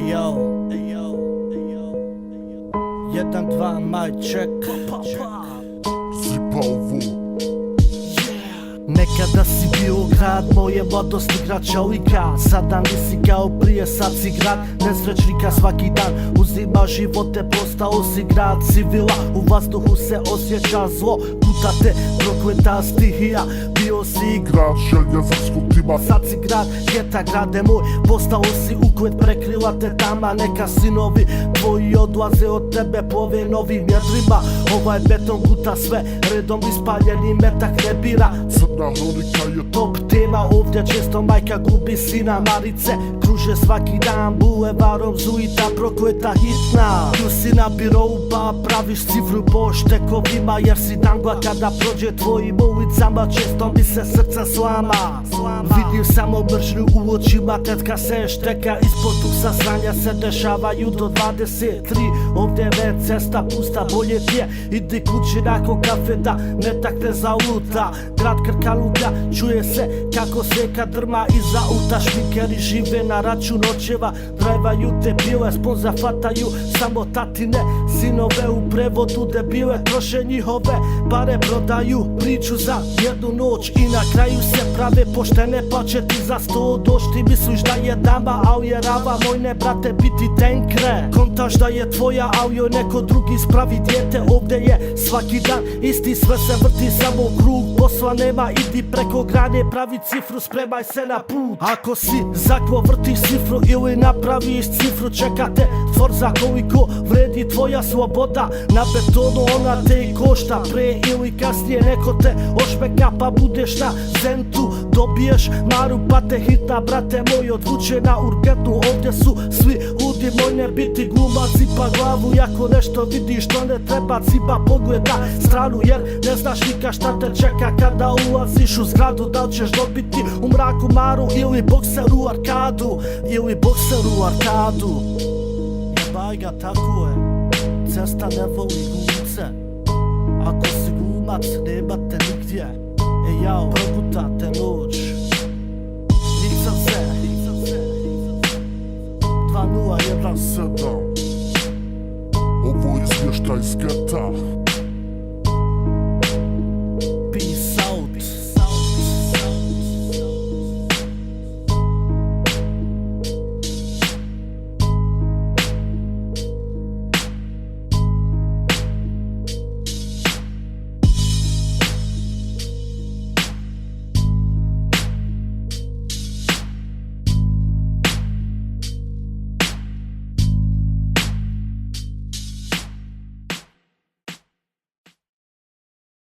Ejo, 1, 2, mic check. Nekada si bio grad moje mladosti, grad čovjeka. Sada nisi kao prije, sad si grad nesrećnika. Svaki dan uzima živote, postao si grad civila. U vazduhu se osjeća zlo, kuda te prokleta stihija. Bio si grad željezarskog tima, sad si grad geta, grade moj. Postao si uklet, prekrila te tama. Neka sinovi tvoji odlaze od tebe po ove novim jedrima. Ovaj beton guta sve redom, ispaljeni metak ne bira. Crna hronika je top tema, ovdje često majka gubi sina. Marice kruže svaki dan bulevarom, zuita prokleta hitna. Tu si na birou pa praviš cifru po štekovima, jer si dangla kada prođe tvojim ulicama. Često mi se srca slama, vidim samo mržnju u očima. Tetka se šteka, ispod tuksa sranja se dešavaju do 23. Ovdje je cesta pusta, bolje ti je idi kući nakon kafe da metak te zaluta. Grad krkaluka, čuje se kako seka drma iza auta. Šminkeri žive na račun očeva, drevaju te bile, sponza fataju samo tatine. Sinove u prevodu debile, troše njihove pare, prodaju priču za jednu noć i na kraju se prave poštene, pa će ti za 100 doć. Ti misliš da je dama, al je rava, moj ne brate biti tenkre. Kontaš da je tvoja, al joj neko drugi spravi dijete. Ovdje je svaki dan isti, sve se vrti samo u krug. Posla nema, idi preko grane, pravi cifru, spremaj se na put. Ako si zakvo, vrtiš cifru ili napraviš cifru, čekate tvorza koliko vredi tvoja sloboda. Na betonu ona te i košta, pre ili kasnije neko te ošmeka pa budeš na centu. Dobiješ maru pa te hitna, brate moj, odvuče na urgentnu. Ovdje su svi ludi, moj ne biti glumac, cipa glavu ako nešto vidiš što ne treba. Cipa pogleda stranu jer ne znaš nikad šta te čeka kada ulaziš u zgradu. Da li ćeš dobiti u mraku maru ili bokser u arkadu, ili bokser u arkadu. Jebaj ga, tako je, cesta ne voli glumce. Ako si glumac, nemate nigdje. Ej jao, progutate noć. Nisam se 2017. Ovo je izvještaj iz